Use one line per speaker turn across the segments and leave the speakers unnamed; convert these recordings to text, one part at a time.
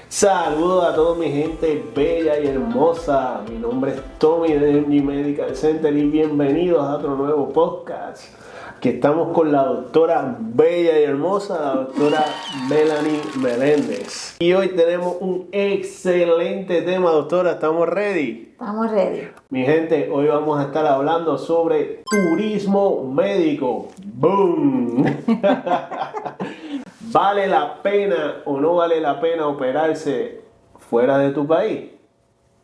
Saludos a toda mi gente bella y hermosa. Mi nombre es Tommy de MG Medical Center y bienvenidos a otro nuevo podcast. Aquí estamos con la doctora bella y hermosa, la doctora Melanie Meléndez. Y hoy tenemos un excelente tema, doctora. ¿Estamos ready?
Estamos ready.
Mi gente, hoy vamos a estar hablando sobre turismo médico. ¡Boom! ¿Vale la pena o no vale la pena operarse fuera de tu país?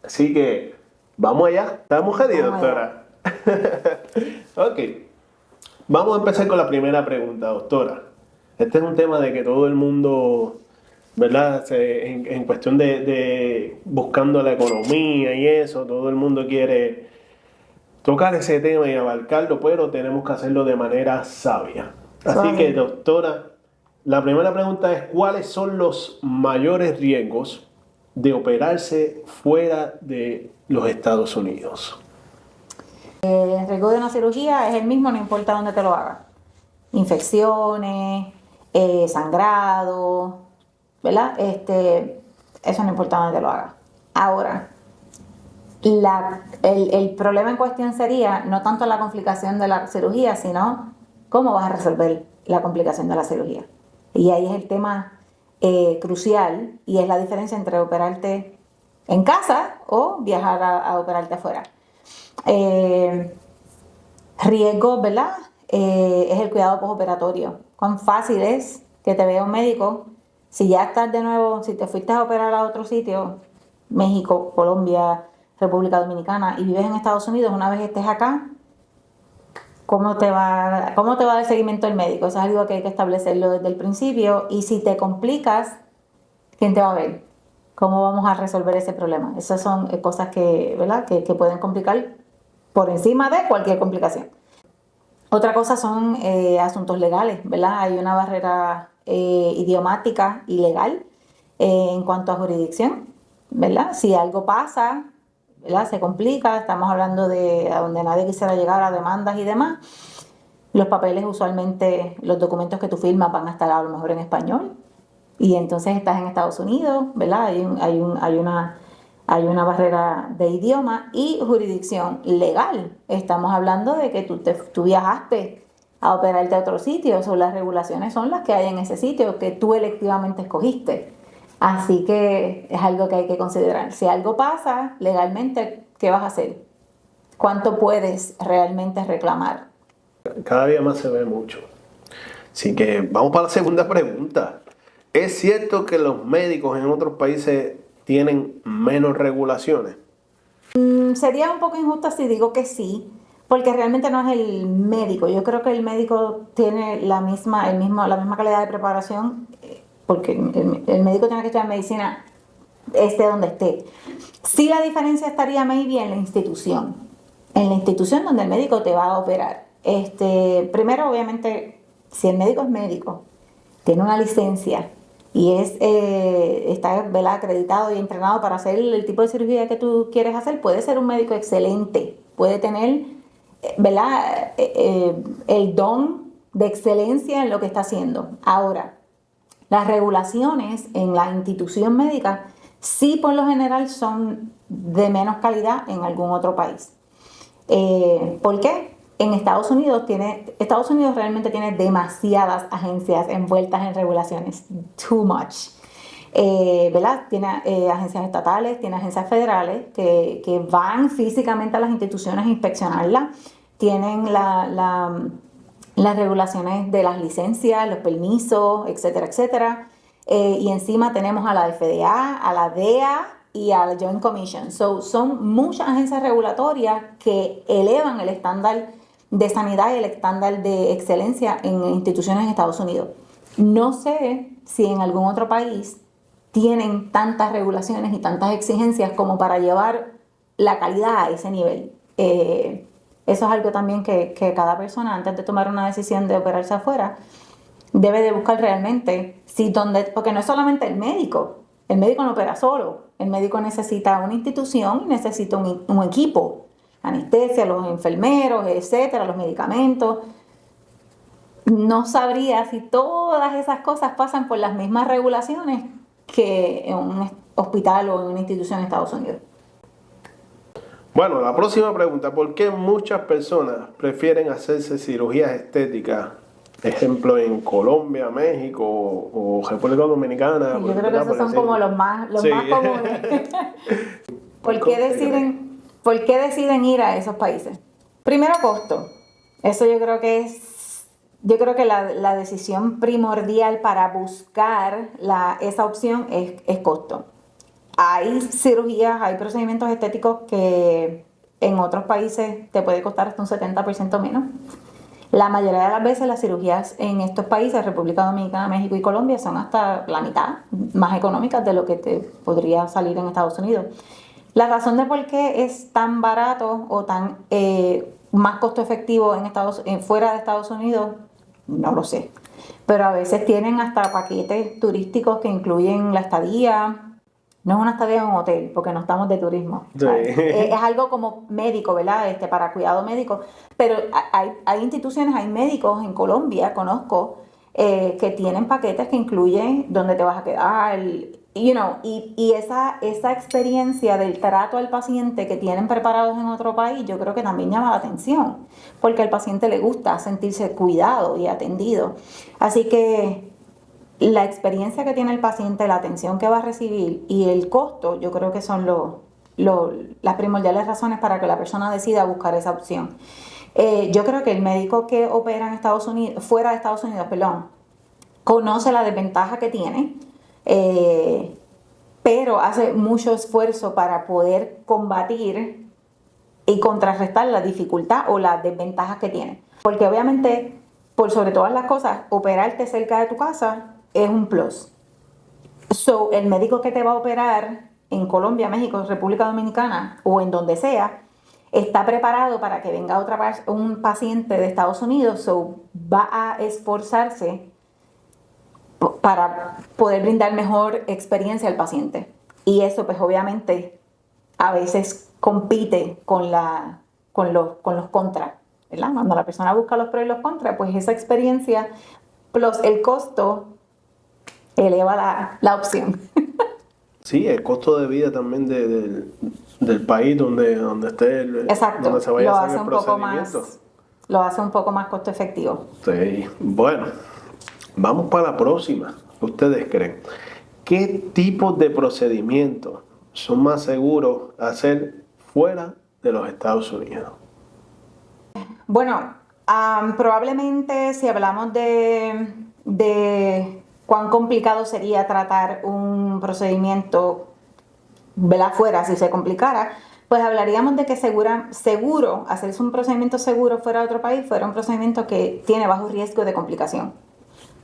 Así que, vamos allá. ¿Estamos ready, doctora? Ok. Vamos a empezar con la primera pregunta, doctora. Este es un tema de que todo el mundo, ¿verdad? En cuestión de buscando la economía y eso, todo el mundo quiere tocar ese tema y abarcarlo, pero tenemos que hacerlo de manera sabia. Así que, doctora, la primera pregunta es: ¿cuáles son los mayores riesgos de operarse fuera de los Estados Unidos?
El riesgo de una cirugía es el mismo, no importa dónde te lo hagas. Infecciones, sangrado, ¿verdad? Eso no importa dónde te lo hagas. Ahora, el problema en cuestión sería no tanto la complicación de la cirugía, sino cómo vas a resolver la complicación de la cirugía. Y ahí es el tema crucial, y es la diferencia entre operarte en casa o viajar a operarte afuera. Riesgo, ¿verdad? Es el cuidado postoperatorio. Cuán fácil es que te vea un médico si ya estás de nuevo, si te fuiste a operar a otro sitio, México, Colombia, República Dominicana, y vives en Estados Unidos. Una vez estés acá, ¿cómo te va a dar seguimiento el médico? Eso es algo que hay que establecerlo desde el principio. Y si te complicas, ¿quién te va a ver? ¿Cómo vamos a resolver ese problema? Esas son cosas que, ¿verdad? que pueden complicar por encima de cualquier complicación. Otra cosa son asuntos legales, ¿verdad? Hay una barrera idiomática y legal en cuanto a jurisdicción, ¿verdad? Si algo pasa, ¿verdad? Se complica, estamos hablando de a donde nadie quisiera llegar a demandas y demás. Los papeles, usualmente, los documentos que tú firmas van a estar a lo mejor en español, y entonces estás en Estados Unidos, ¿verdad? Hay una barrera de idioma y jurisdicción legal. Estamos hablando de que tú viajaste a operarte a otro sitio, o las regulaciones son las que hay en ese sitio que tú electivamente escogiste. Así que es algo que hay que considerar. Si algo pasa legalmente, ¿qué vas a hacer? ¿Cuánto puedes realmente reclamar?
Cada día más se ve mucho. Así que vamos para la segunda pregunta. ¿Es cierto que los médicos en otros países tienen menos regulaciones?
Sería un poco injusto si digo que sí, porque realmente no es el médico. Yo creo que el médico tiene la misma calidad de preparación, porque el médico tiene que estudiar medicina esté donde esté. Sí, la diferencia estaría maybe en la institución donde el médico te va a operar. Primero, obviamente, si el médico es médico, tiene una licencia y está, ¿verdad?, acreditado y entrenado para hacer el tipo de cirugía que tú quieres hacer, puede ser un médico excelente, puede tener, ¿verdad?, el don de excelencia en lo que está haciendo. Ahora, las regulaciones en la institución médica sí, por lo general, son de menos calidad en algún otro país. ¿Por qué? En Estados Unidos realmente tiene demasiadas agencias envueltas en regulaciones, too much, ¿verdad? Tiene agencias estatales, tiene agencias federales que van físicamente a las instituciones a inspeccionarlas, tienen las regulaciones de las licencias, los permisos, etcétera, etcétera, y encima tenemos a la FDA, a la DEA y a la Joint Commission. Son muchas agencias regulatorias que elevan el estándar de sanidad y el estándar de excelencia en instituciones en Estados Unidos. No sé si en algún otro país tienen tantas regulaciones y tantas exigencias como para llevar la calidad a ese nivel. Eso es algo también que cada persona, antes de tomar una decisión de operarse afuera, debe de buscar realmente porque no es solamente el médico no opera solo, el médico necesita una institución y necesita un equipo, anestesia, los enfermeros, etcétera, los medicamentos. No sabría si todas esas cosas pasan por las mismas regulaciones que en un hospital o en una institución en Estados Unidos.
Bueno, la próxima pregunta, ¿por qué muchas personas prefieren hacerse cirugías estéticas? Ejemplo, en Colombia, México o República Dominicana.
Yo creo que esos son como los más comunes. ¿Por qué deciden ir a esos países? Primero, costo. Eso yo creo que la decisión primordial para buscar esa opción es costo. Hay cirugías, hay procedimientos estéticos que en otros países te puede costar hasta un 70% menos. La mayoría de las veces las cirugías en estos países, República Dominicana, México y Colombia, son hasta la mitad más económicas de lo que te podría salir en Estados Unidos. La razón de por qué es tan barato o tan más costo efectivo fuera de Estados Unidos, no lo sé. Pero a veces tienen hasta paquetes turísticos que incluyen la estadía. No es una estadía en un hotel, porque no estamos de turismo.
Sí.
Es algo como médico, ¿verdad? Para cuidado médico. Pero hay instituciones, hay médicos en Colombia, conozco, que tienen paquetes que incluyen dónde te vas a quedar, y esa experiencia del trato al paciente que tienen preparados en otro país, yo creo que también llama la atención, porque al paciente le gusta sentirse cuidado y atendido. Así que la experiencia que tiene el paciente, la atención que va a recibir y el costo, yo creo que son las primordiales razones para que la persona decida buscar esa opción. Yo creo que el médico que opera en Estados Unidos, fuera de Estados Unidos, conoce la desventaja que tiene, pero hace mucho esfuerzo para poder combatir y contrarrestar la dificultad o las desventajas que tiene. Porque obviamente, por sobre todas las cosas, operarte cerca de tu casa es un plus. So, el médico que te va a operar en Colombia, México, República Dominicana o en donde sea, está preparado para que venga un paciente de Estados Unidos, so va a esforzarse para poder brindar mejor experiencia al paciente. Y eso pues obviamente a veces compite con los contras, ¿verdad? Cuando la persona busca los pros y los contras, pues esa experiencia plus el costo eleva la opción.
Sí, el costo de vida también del país donde esté,
Exacto,
donde se vaya a hacer el procedimiento.
Lo hace un poco más costo efectivo.
Sí, bueno, vamos para la próxima. ¿Ustedes creen? ¿Qué tipos de procedimientos son más seguros hacer fuera de los Estados Unidos?
Bueno, probablemente si hablamos de cuán complicado sería tratar un procedimiento fuera, si se complicara, pues hablaríamos de que seguro, hacerse un procedimiento seguro fuera de otro país fuera un procedimiento que tiene bajo riesgo de complicación,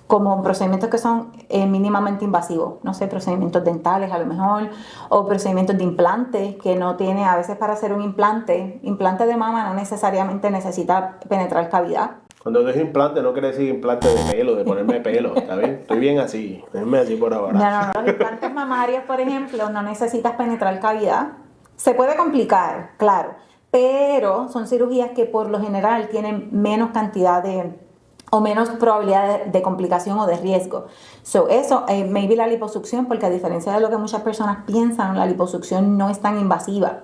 como procedimientos que son mínimamente invasivos, no sé, procedimientos dentales a lo mejor, o procedimientos de implantes que no tiene, a veces para hacer un implante de mama no necesariamente necesita penetrar cavidad.
Cuando digo implante no quiere decir implante de pelo, de ponerme pelo, ¿está bien? Estoy bien así, déjenme así por ahora.
No, los implantes mamarios, por ejemplo, no necesitas penetrar cavidad. Se puede complicar, claro, pero son cirugías que por lo general tienen menos cantidad o menos probabilidad de complicación o de riesgo. Eso, maybe la liposucción, porque a diferencia de lo que muchas personas piensan, la liposucción no es tan invasiva.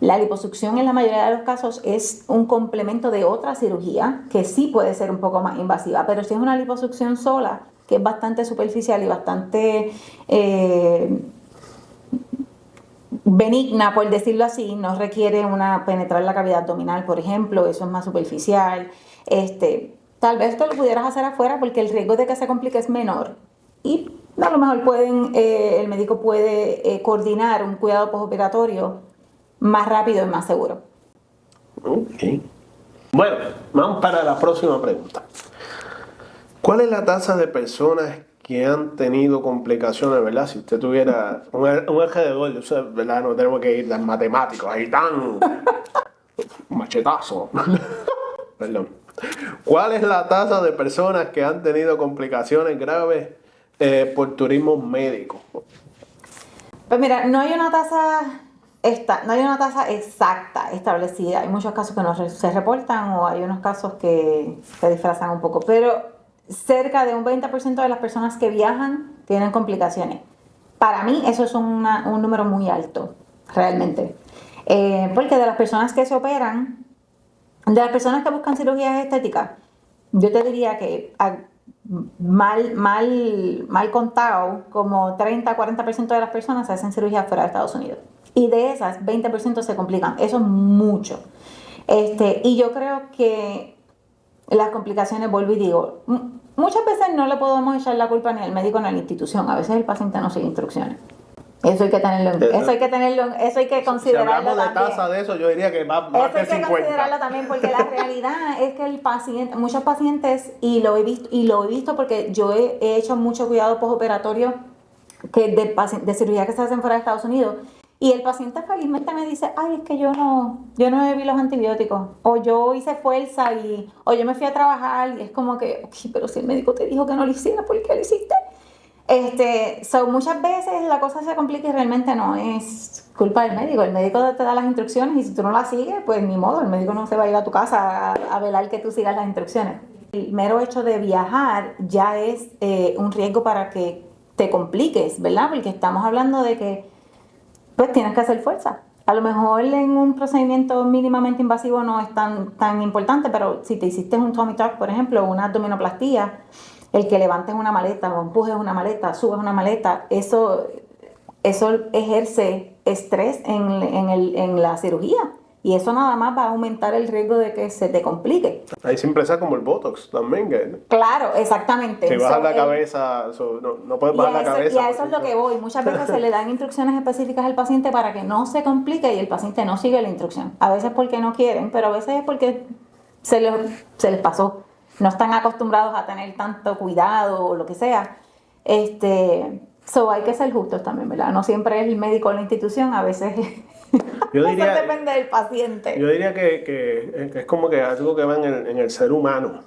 La liposucción en la mayoría de los casos es un complemento de otra cirugía que sí puede ser un poco más invasiva, pero si es una liposucción sola, que es bastante superficial y bastante benigna, por decirlo así, no requiere penetrar la cavidad abdominal, por ejemplo, eso es más superficial. Tal vez te lo pudieras hacer afuera porque el riesgo de que se complique es menor y a lo mejor el médico puede coordinar un cuidado postoperatorio más rápido y más seguro.
Ok. Bueno, vamos para la próxima pregunta. ¿Cuál es la tasa de personas que han tenido complicaciones, verdad? Si usted tuviera un alrededor, ¿verdad? No tenemos que ir tan matemáticos, ahí tan machetazo. Perdón. ¿Cuál es la tasa de personas que han tenido complicaciones graves por turismo médico?
Pues mira, no hay una tasa exacta establecida. Hay muchos casos que no se reportan o hay unos casos que se disfrazan un poco, pero cerca de un 20% de las personas que viajan tienen complicaciones. Para mí eso es un número muy alto, realmente. Porque de las personas que se operan, de las personas que buscan cirugías estéticas, yo te diría que mal contado, como 30-40% de las personas se hacen cirugía fuera de Estados Unidos. Y de esas, 20% se complican. Eso es mucho. Y yo creo que las complicaciones, vuelvo y digo, muchas veces no le podemos echar la culpa ni al médico ni a la institución. A veces el paciente no sigue instrucciones. Eso hay que tenerlo, eso hay que considerarlo.
Si hablamos de
también.
tasa de eso, yo diría que más
Eso
de
hay que
50.
considerarlo también, porque la realidad es que el paciente, muchos pacientes, y lo he visto porque yo he hecho mucho cuidado postoperatorio de cirugía que se hacen fuera de Estados Unidos, y el paciente felizmente me dice, ay, es que yo no bebí los antibióticos, o yo hice fuerza, o yo me fui a trabajar, y es como que, pero si el médico te dijo que no lo hiciera, ¿por qué lo hiciste? Muchas veces la cosa se complica y realmente no es culpa del médico. El médico te da las instrucciones y si tú no las sigues, pues ni modo, el médico no se va a ir a tu casa a velar que tú sigas las instrucciones. El mero hecho de viajar ya es un riesgo para que te compliques, ¿verdad? Porque estamos hablando de que pues tienes que hacer fuerza. A lo mejor en un procedimiento mínimamente invasivo no es tan importante, pero si te hiciste un tummy tuck, por ejemplo, una abdominoplastía, el que levantes una maleta o empujes una maleta, subas una maleta, eso ejerce estrés en la cirugía. Y eso nada más va a aumentar el riesgo de que se te complique.
Hay siempre esa como el Botox también.
Claro, exactamente.
Si bajas la cabeza, no puedes bajar la cabeza.
Y a eso es lo que voy. Muchas veces se le dan instrucciones específicas al paciente para que no se complique y el paciente no sigue la instrucción. A veces porque no quieren, pero a veces es porque se les pasó. No están acostumbrados a tener tanto cuidado o lo que sea. Hay que ser justos también, ¿verdad? No siempre es el médico o la institución, a veces
yo diría,
eso depende del paciente.
Yo diría que es como que algo que va en el ser humano.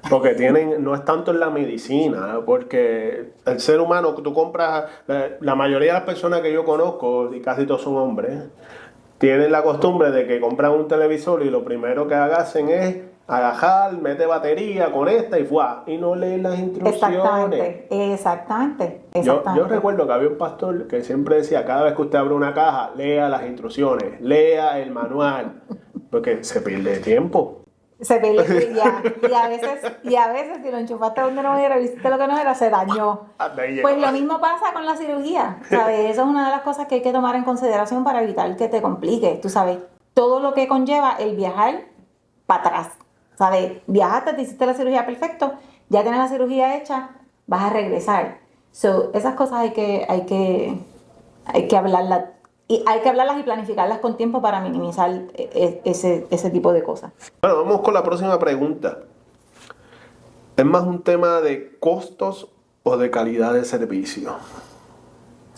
Porque no es tanto en la medicina, porque el ser humano, tú compras, la mayoría de las personas que yo conozco, y casi todos son hombres, tienen la costumbre de que compran un televisor y lo primero que hacen es agajar, mete batería, conecta y ¡fuá! Y no leen las instrucciones.
Exactamente.
Yo recuerdo que había un pastor que siempre decía, cada vez que usted abre una caja, lea las instrucciones, lea el manual, porque se pierde tiempo.
Se pierde y a veces si lo enchufaste donde no era, viste lo que no era, se dañó. Pues lo mismo pasa con la cirugía, ¿sabes? Eso es una de las cosas que hay que tomar en consideración para evitar que te compliques, tú sabes, todo lo que conlleva el viajar para atrás, ¿sabes? Viajaste, te hiciste la cirugía, perfecto, ya tienes la cirugía hecha, vas a regresar. Esas cosas hay que hablarlas. Y hay que hablarlas y planificarlas con tiempo para minimizar ese tipo de cosas.
Bueno, vamos con la próxima pregunta. ¿Es más un tema de costos o de calidad de servicio?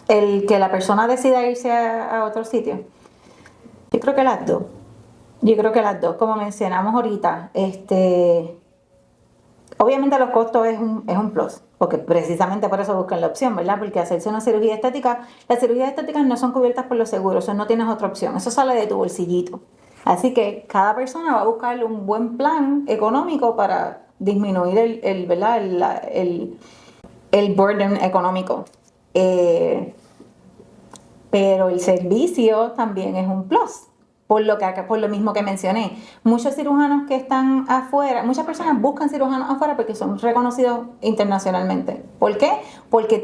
El que la persona decida irse a otro sitio. Yo creo que las dos. Como mencionamos ahorita, obviamente los costos es un plus, porque precisamente por eso buscan la opción, ¿verdad? Porque hacerse una cirugía estética, las cirugías estéticas no son cubiertas por los seguros, no tienes otra opción, eso sale de tu bolsillito. Así que cada persona va a buscar un buen plan económico para disminuir el burden económico. Pero el servicio también es un plus. Por lo mismo que mencioné, muchos cirujanos que están afuera, muchas personas buscan cirujanos afuera porque son reconocidos internacionalmente. ¿Por qué? Porque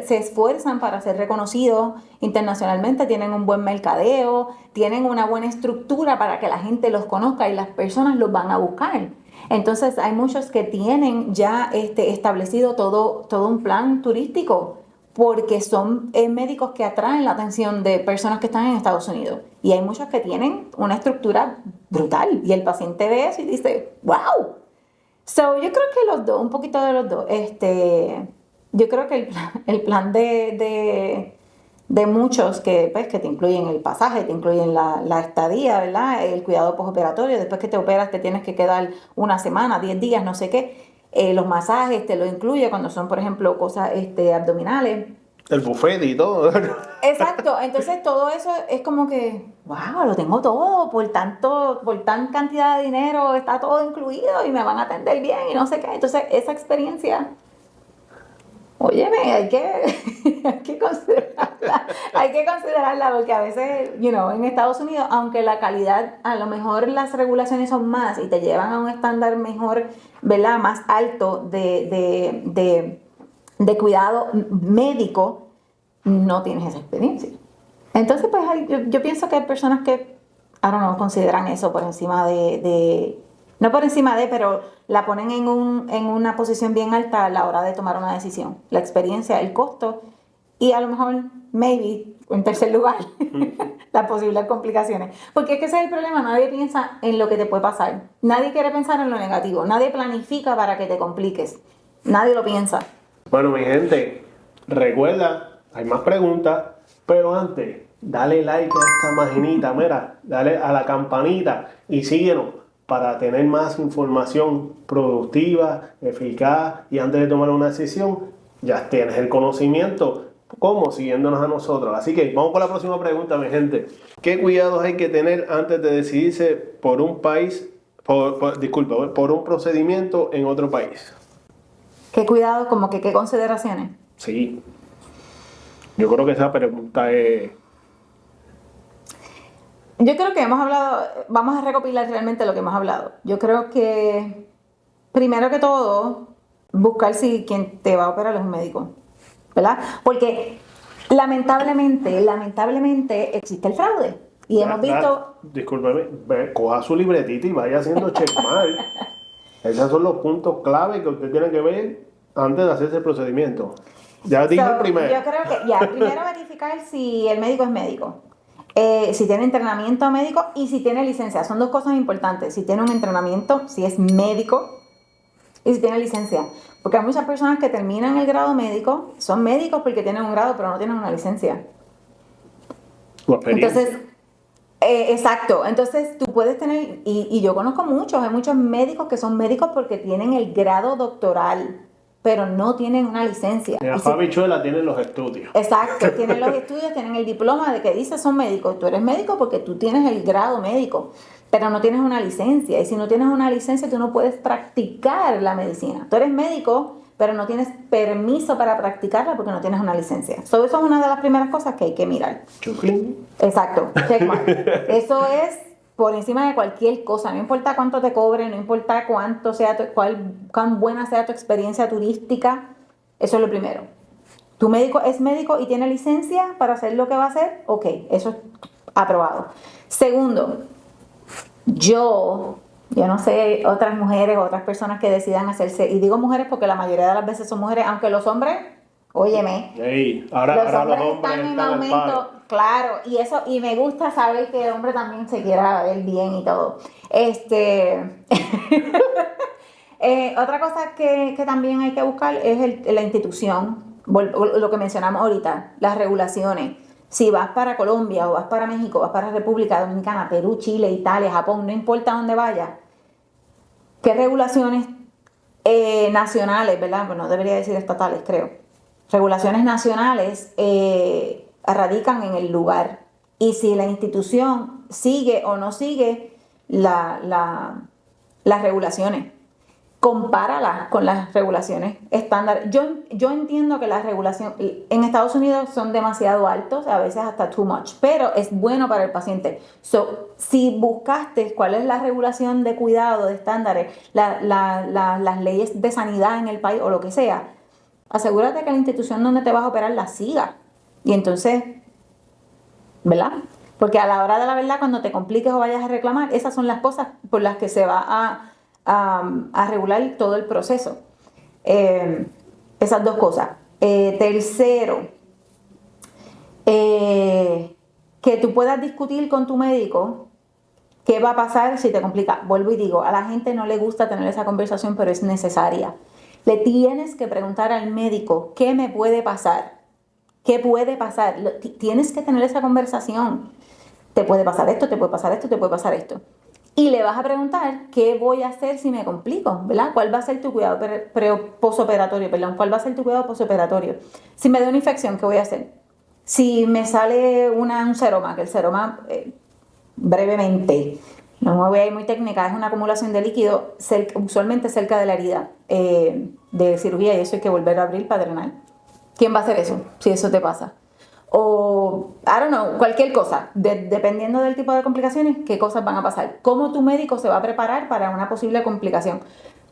se esfuerzan para ser reconocidos internacionalmente, tienen un buen mercadeo, tienen una buena estructura para que la gente los conozca y las personas los van a buscar. Entonces hay muchos que tienen ya establecido todo un plan turístico, porque son médicos que atraen la atención de personas que están en Estados Unidos. Y hay muchos que tienen una estructura brutal. Y el paciente ve eso y dice, ¡wow! Yo creo que los dos, un poquito de los dos. Yo creo que el plan de muchos que te incluyen el pasaje, te incluyen la estadía, ¿verdad? El cuidado postoperatorio. Después que te operas te tienes que quedar una semana, 10 días, no sé qué. Los masajes te lo incluye cuando son, por ejemplo, cosas abdominales.
El buffet y todo.
Exacto, entonces todo eso es como que, wow, lo tengo todo, por tan cantidad de dinero está todo incluido y me van a atender bien y no sé qué. Entonces esa experiencia Óyeme, hay que considerarla, hay que considerarla porque a veces, en Estados Unidos, aunque la calidad, a lo mejor las regulaciones son más y te llevan a un estándar mejor, ¿verdad? Más alto de cuidado médico, no tienes esa experiencia. Entonces, pues yo pienso que hay personas que, I don't know, consideran eso por encima no por encima pero la ponen en una posición bien alta a la hora de tomar una decisión. La experiencia, el costo y a lo mejor, maybe, en tercer lugar, las posibles complicaciones. Porque es que ese es el problema, nadie piensa en lo que te puede pasar. Nadie quiere pensar en lo negativo, nadie planifica para que te compliques. Nadie lo piensa.
Bueno, mi gente, recuerda, hay más preguntas, pero antes, dale like a esta maginita, mira, dale a la campanita y síguenos para tener más información productiva, eficaz y antes de tomar una decisión, ya tienes el conocimiento, como siguiéndonos a nosotros. Así que vamos con la próxima pregunta, mi gente. ¿Qué cuidados hay que tener antes de decidirse por un país, por un procedimiento en otro país?
¿Qué cuidado, como que qué consideraciones?
Sí. Yo creo que esa pregunta es...
Yo creo que hemos hablado, vamos a recopilar realmente lo que hemos hablado. Yo creo que, primero que todo, buscar si quien te va a operar es un médico, ¿verdad? Porque lamentablemente existe el fraude. Y hemos visto...
Discúlpeme, coja su libretita y vaya haciendo checkmark. Esos son los puntos clave que usted tiene que ver antes de hacer ese procedimiento. Ya dije el primero.
Yo creo que primero verificar si el médico es médico. Si tiene entrenamiento médico y si tiene licencia. Son dos cosas importantes. Si tiene un entrenamiento, si es médico y si tiene licencia. Porque hay muchas personas que terminan el grado médico, son médicos porque tienen un grado pero no tienen una licencia. Entonces, exacto. Entonces tú puedes tener, y yo conozco hay muchos médicos que son médicos porque tienen el grado doctoral, pero no tienen una licencia.
La Fabichuela tienen los estudios.
Exacto, tienen los estudios, tienen el diploma de que dice son médicos. Tú eres médico porque tú tienes el grado médico, pero no tienes una licencia. Y si no tienes una licencia, tú no puedes practicar la medicina. Tú eres médico, pero no tienes permiso para practicarla porque no tienes una licencia. Eso es una de las primeras cosas que hay que mirar.
Chuclín.
Exacto, checkmark. Eso es por encima de cualquier cosa, no importa cuánto te cobre, no importa cuánto sea cuán buena sea tu experiencia turística, eso es lo primero. Tu médico es médico y tiene licencia para hacer lo que va a hacer, ok, eso es aprobado. Segundo, yo no sé otras mujeres, otras personas que decidan hacerse, y digo mujeres porque la mayoría de las veces son mujeres, aunque los hombres, óyeme,
ahora
los hombres están en aumento. Claro, y me gusta saber que el hombre también se quiera ver bien y todo. Otra cosa que también hay que buscar es la institución, lo que mencionamos ahorita, las regulaciones. Si vas para Colombia o vas para México, vas para República Dominicana, Perú, Chile, Italia, Japón, no importa dónde vayas, ¿qué regulaciones nacionales, verdad? Pues no debería decir estatales, creo. Regulaciones nacionales radican en el lugar, y si la institución sigue o no sigue las regulaciones, compáralas con las regulaciones estándar. Yo entiendo que las regulaciones en Estados Unidos son demasiado altos, a veces hasta too much, pero es bueno para el paciente. Si buscaste cuál es la regulación de cuidado, de estándares, las leyes de sanidad en el país o lo que sea, asegúrate que la institución donde te vas a operar la siga. Y entonces, ¿verdad? Porque a la hora de la verdad, cuando te compliques o vayas a reclamar, esas son las cosas por las que se va a regular todo el proceso. Esas dos cosas. Tercero, que tú puedas discutir con tu médico qué va a pasar si te complica. Vuelvo y digo, a la gente no le gusta tener esa conversación, pero es necesaria. Le tienes que preguntar al médico qué me puede pasar. ¿Qué puede pasar? Tienes que tener esa conversación. Te puede pasar esto, te puede pasar esto, te puede pasar esto. Y le vas a preguntar qué voy a hacer si me complico, ¿verdad? ¿Cuál va a ser tu cuidado posoperatorio? ¿Cuál va a ser tu cuidado posoperatorio? Si me da una infección, ¿qué voy a hacer? Si me sale un seroma, que el seroma, brevemente, no me voy a ir muy técnica, es una acumulación de líquido usualmente cerca de la herida de cirugía, y eso hay que volver a abrir para drenar. ¿Quién va a hacer eso si eso te pasa? O, I don't know, cualquier cosa, dependiendo del tipo de complicaciones, qué cosas van a pasar. ¿Cómo tu médico se va a preparar para una posible complicación?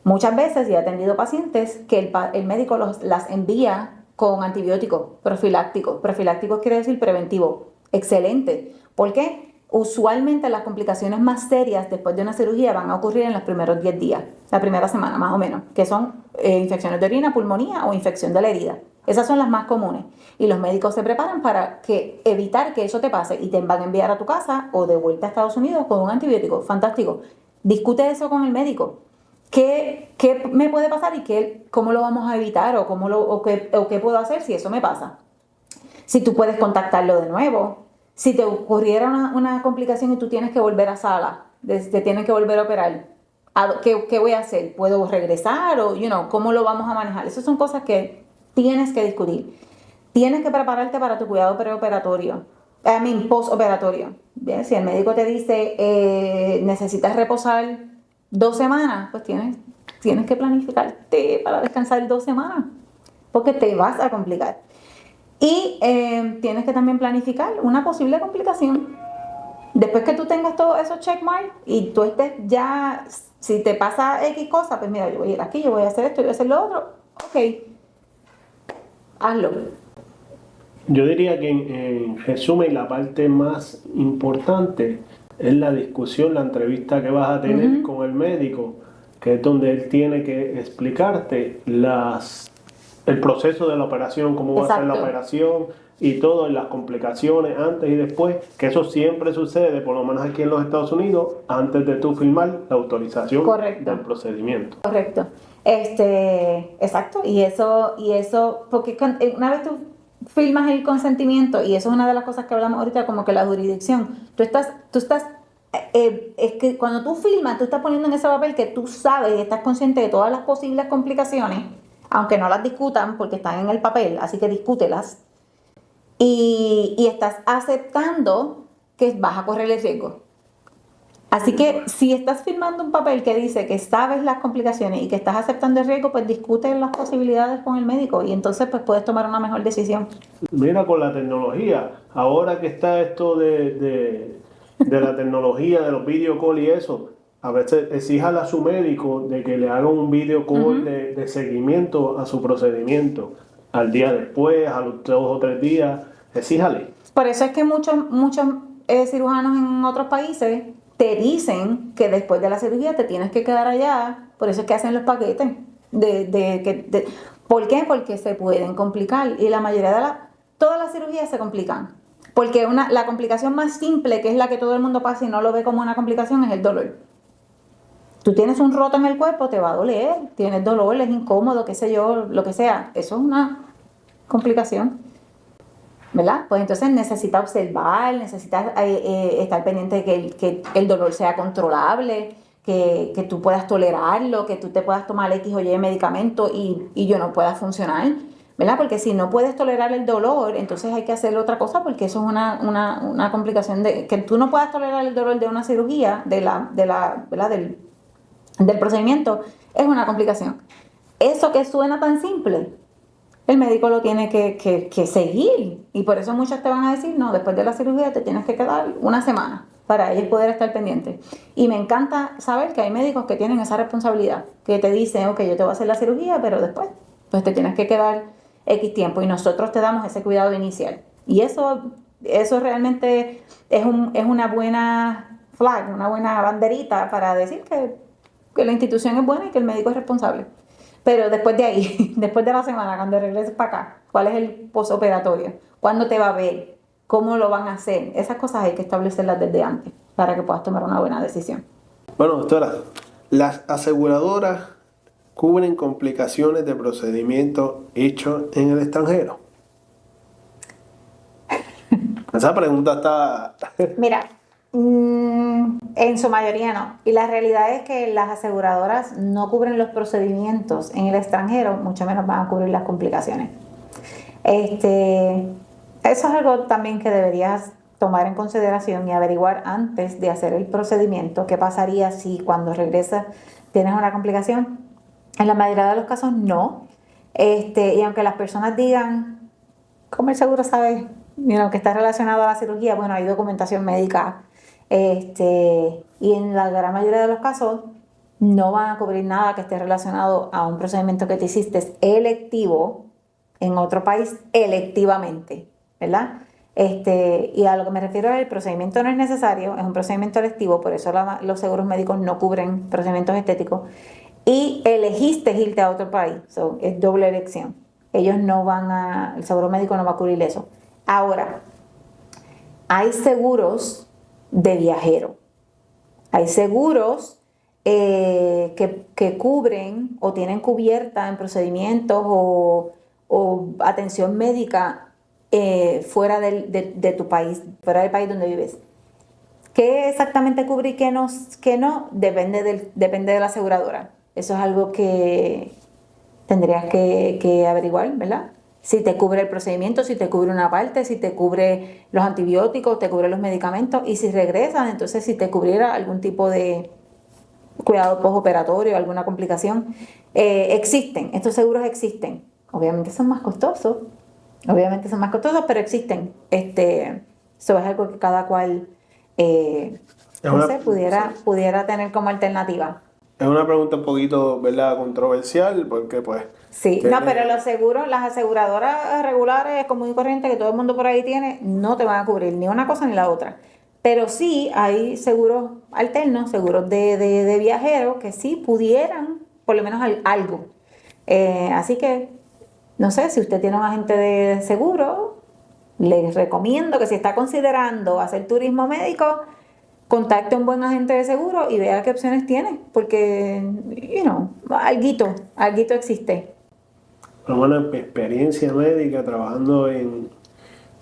Muchas veces, y he atendido pacientes, que el médico las envía con antibióticos profilácticos. Profilácticos quiere decir preventivo. Excelente. ¿Por qué? Usualmente las complicaciones más serias después de una cirugía van a ocurrir en los primeros 10 días, la primera semana más o menos, que son infecciones de orina, pulmonía o infección de la herida. Esas son las más comunes. Y los médicos se preparan para evitar que eso te pase y te van a enviar a tu casa o de vuelta a Estados Unidos con un antibiótico. Fantástico. Discute eso con el médico. ¿Qué me puede pasar y cómo lo vamos a evitar o qué puedo hacer si eso me pasa? Si tú puedes contactarlo de nuevo. Si te ocurriera una complicación y tú tienes que volver a sala, te tienen que volver a operar, ¿qué voy a hacer? ¿Puedo regresar? O, ¿cómo lo vamos a manejar? Esas son cosas que tienes que discutir. Tienes que prepararte para tu cuidado preoperatorio, postoperatorio. ¿Bien? Si el médico te dice, necesitas reposar 2 semanas, pues tienes que planificarte para descansar 2 semanas, porque te vas a complicar. Y tienes que también planificar una posible complicación. Después que tú tengas todos esos checkmarks y tú estés ya, si te pasa X cosa, pues mira, yo voy a ir aquí, yo voy a hacer esto, yo voy a hacer lo otro. Ok, hazlo.
Yo diría que en resumen la parte más importante es la discusión, la entrevista que vas a tener con el médico, que es donde él tiene que explicarte el proceso de la operación, cómo va a ser la operación y todo, las complicaciones antes y después, que eso siempre sucede, por lo menos aquí en los Estados Unidos, antes de tú firmar la autorización del procedimiento.
Correcto. Exacto, y eso, porque una vez tú firmas el consentimiento, y eso es una de las cosas que hablamos ahorita, como que la jurisdicción, tú estás es que cuando tú firmas, tú estás poniendo en ese papel que tú sabes y estás consciente de todas las posibles complicaciones, aunque no las discutan porque están en el papel, así que discútelas, y estás aceptando que vas a correr el riesgo. Así que si estás firmando un papel que dice que sabes las complicaciones y que estás aceptando el riesgo, pues discute las posibilidades con el médico y entonces pues puedes tomar una mejor decisión.
Mira, con la tecnología, ahora que está esto de la tecnología, de los video call y eso, a veces exíjale a su médico de que le haga un video call de seguimiento a su procedimiento, al día después, a los 2 o 3 días, exíjale.
Por eso es que muchos cirujanos en otros países te dicen que después de la cirugía te tienes que quedar allá, por eso es que hacen los paquetes. ¿Por qué? Porque se pueden complicar y la mayoría todas las cirugías se complican. Porque la complicación más simple, que es la que todo el mundo pasa y no lo ve como una complicación, es el dolor. Tú tienes un roto en el cuerpo, te va a doler, tienes dolor, es incómodo, qué sé yo, lo que sea. Eso es una complicación, ¿verdad? Pues entonces necesitas observar, necesitas estar pendiente de que el dolor sea controlable, que tú puedas tolerarlo, que tú te puedas tomar X o Y medicamento y yo no pueda funcionar, ¿verdad? Porque si no puedes tolerar el dolor, entonces hay que hacer otra cosa porque eso es una complicación que tú no puedas tolerar el dolor de una cirugía, ¿verdad? Del procedimiento, es una complicación. Eso que suena tan simple, el médico lo tiene que seguir y por eso muchos te van a decir, no, después de la cirugía te tienes que quedar 1 semana para ellos poder estar pendientes. Y me encanta saber que hay médicos que tienen esa responsabilidad, que te dicen, ok, yo te voy a hacer la cirugía, pero después pues te tienes que quedar X tiempo y nosotros te damos ese cuidado inicial. Y eso realmente es una buena flag, una buena banderita para decir que la institución es buena y que el médico es responsable. Pero después de ahí, después de la semana, cuando regreses para acá, ¿cuál es el postoperatorio? ¿Cuándo te va a ver? ¿Cómo lo van a hacer? Esas cosas hay que establecerlas desde antes para que puedas tomar una buena decisión.
Bueno, doctora, las aseguradoras cubren complicaciones de procedimientos hechos en el extranjero. Esa pregunta está...
Mira, en su mayoría no. Y la realidad es que las aseguradoras no cubren los procedimientos en el extranjero, mucho menos van a cubrir las complicaciones. Eso es algo también que deberías tomar en consideración y averiguar antes de hacer el procedimiento. ¿Qué pasaría si cuando regresas tienes una complicación? En la mayoría de los casos no. Y aunque las personas digan ¿Cómo el seguro sabe que está relacionado a la cirugía? Bueno, hay documentación médica. Y en la gran mayoría de los casos no van a cubrir nada que esté relacionado a un procedimiento que te hiciste electivo en otro país electivamente, ¿verdad? Y a lo que me refiero es el procedimiento no es necesario, es un procedimiento electivo, por eso los seguros médicos no cubren procedimientos estéticos. Y elegiste irte a otro país, es doble elección. Ellos no van el seguro médico no va a cubrir eso. Ahora, hay seguros de viajero. Hay seguros que cubren o tienen cubierta en procedimientos o atención médica fuera de tu país, fuera del país donde vives. ¿Qué exactamente cubre y qué no? Depende de la aseguradora. Eso es algo que tendrías que averiguar, ¿verdad? Si te cubre el procedimiento, si te cubre una parte, si te cubre los antibióticos, te cubre los medicamentos y si regresas, entonces si te cubriera algún tipo de cuidado postoperatorio, alguna complicación. Existen, estos seguros existen. Obviamente son más costosos, pero existen. Eso es algo que cada cual pudiera tener como alternativa.
Es una pregunta un poquito, ¿verdad?, controversial, porque pues...
Sí, no, pero los seguros, las aseguradoras regulares, común y corriente, que todo el mundo por ahí tiene, no te van a cubrir ni una cosa ni la otra. Pero sí hay seguros alternos, seguros de viajeros, que sí pudieran, por lo menos algo. Así que, no sé, si usted tiene un agente de seguro, les recomiendo que si está considerando hacer turismo médico, contacte a un buen agente de seguro y vea qué opciones tiene, porque, alguito existe.
Por lo menos en mi experiencia médica, trabajando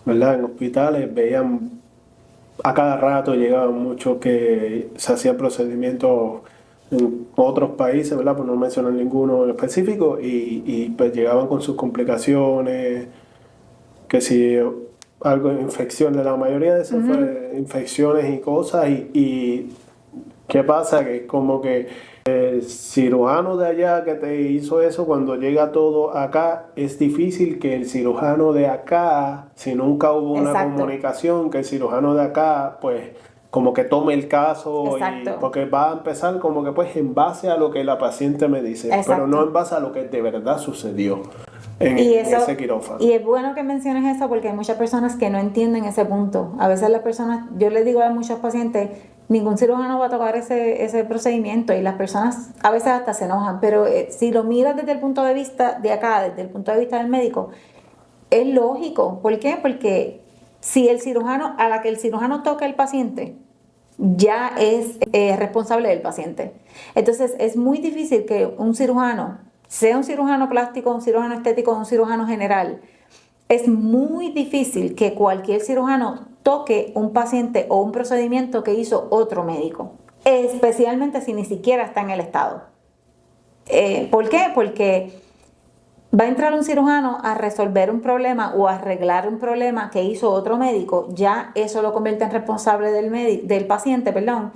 ¿verdad?, en hospitales, veían a cada rato llegaban muchos que se hacían procedimientos en otros países, ¿verdad?, por no mencionar ninguno en específico, y pues llegaban con sus complicaciones, que si algo de infección, de la mayoría de esas fue infecciones y cosas, y ¿qué pasa? Que es como que el cirujano de allá que te hizo eso, cuando llega todo acá, es difícil que el cirujano de acá, si nunca hubo una comunicación, que el cirujano de acá, pues, como que tome el caso, porque va a empezar como que pues en base a lo que la paciente me dice, pero no en base a lo que de verdad sucedió en ese quirófano.
Y es bueno que menciones eso porque hay muchas personas que no entienden ese punto. A veces las personas, yo les digo a muchos pacientes, ningún cirujano va a tocar ese procedimiento y las personas a veces hasta se enojan, pero si lo miras desde el punto de vista de acá, desde el punto de vista del médico, es lógico. ¿Por qué? Porque si a la que el cirujano toca el paciente, ya es responsable del paciente. Entonces es muy difícil que un cirujano, sea un cirujano plástico, un cirujano estético, un cirujano general, es muy difícil que cualquier cirujano toque un paciente o un procedimiento que hizo otro médico, especialmente si ni siquiera está en el estado. ¿Por qué? Porque va a entrar un cirujano a resolver un problema o a arreglar un problema que hizo otro médico, ya eso lo convierte en responsable del paciente, perdón.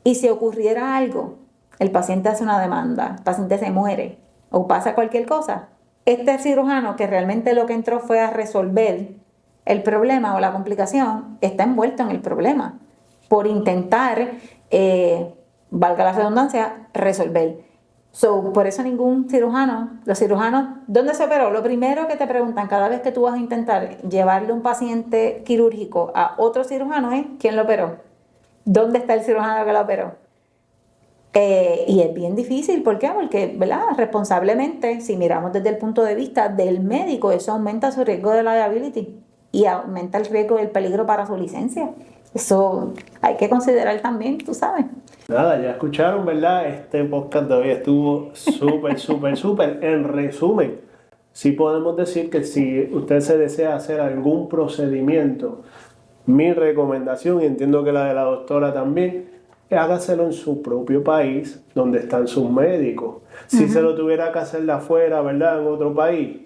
Y si ocurriera algo, el paciente hace una demanda, el paciente se muere o pasa cualquier cosa, este cirujano que realmente lo que entró fue a resolver el problema o la complicación, está envuelto en el problema por intentar, valga la redundancia, resolver. Por eso los cirujanos, ¿dónde se operó? Lo primero que te preguntan cada vez que tú vas a intentar llevarle un paciente quirúrgico a otro cirujano es ¿quién lo operó? ¿Dónde está el cirujano que lo operó? Y es bien difícil, ¿por qué? Porque, ¿verdad?, responsablemente, si miramos desde el punto de vista del médico, eso aumenta su riesgo de liability y aumenta el riesgo del peligro para su licencia. Eso hay que considerar también, tú sabes.
Nada, ya escucharon, ¿verdad? Este podcast de hoy estuvo súper. En resumen, sí podemos decir que si usted se desea hacer algún procedimiento, mi recomendación, y entiendo que la de la doctora también, hágaselo en su propio país, donde están sus médicos. Si se lo tuviera que hacer de afuera, ¿verdad?, en otro país,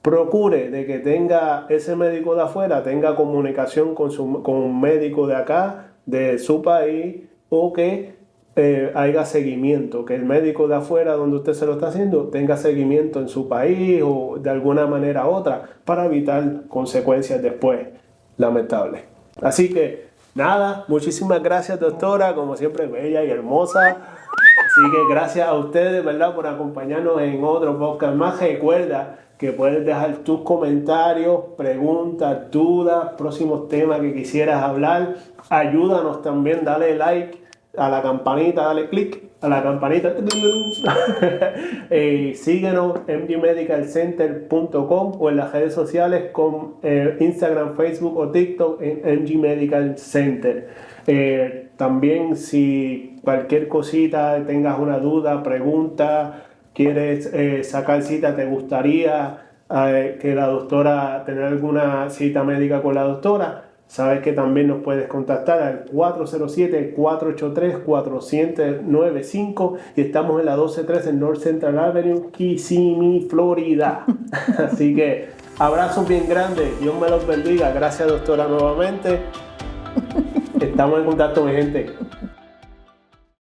procure de que tenga ese médico de afuera, tenga comunicación con un médico de acá, de su país, o que haya seguimiento, que el médico de afuera donde usted se lo está haciendo tenga seguimiento en su país o de alguna manera u otra para evitar consecuencias después lamentables. Así que nada, muchísimas gracias doctora, como siempre bella y hermosa. Así que gracias a ustedes, ¿verdad?, por acompañarnos en otro podcast más. Recuerda que puedes dejar tus comentarios, preguntas, dudas, próximos temas que quisieras hablar. Ayúdanos también, dale like a la campanita, dale click a la campanita. Síguenos en mgmedicalcenter.com o en las redes sociales con Instagram, Facebook o TikTok en MG Medical Center. También si cualquier cosita, tengas una duda, pregunta, quieres sacar cita, te gustaría que la doctora, tener alguna cita médica con la doctora, sabes que también nos puedes contactar al 407-483-495 y estamos en la 1213 North Central Avenue, Kissimmee, Florida. Así que abrazos bien grandes, Dios me los bendiga. Gracias doctora nuevamente. Estamos en contacto, mi gente.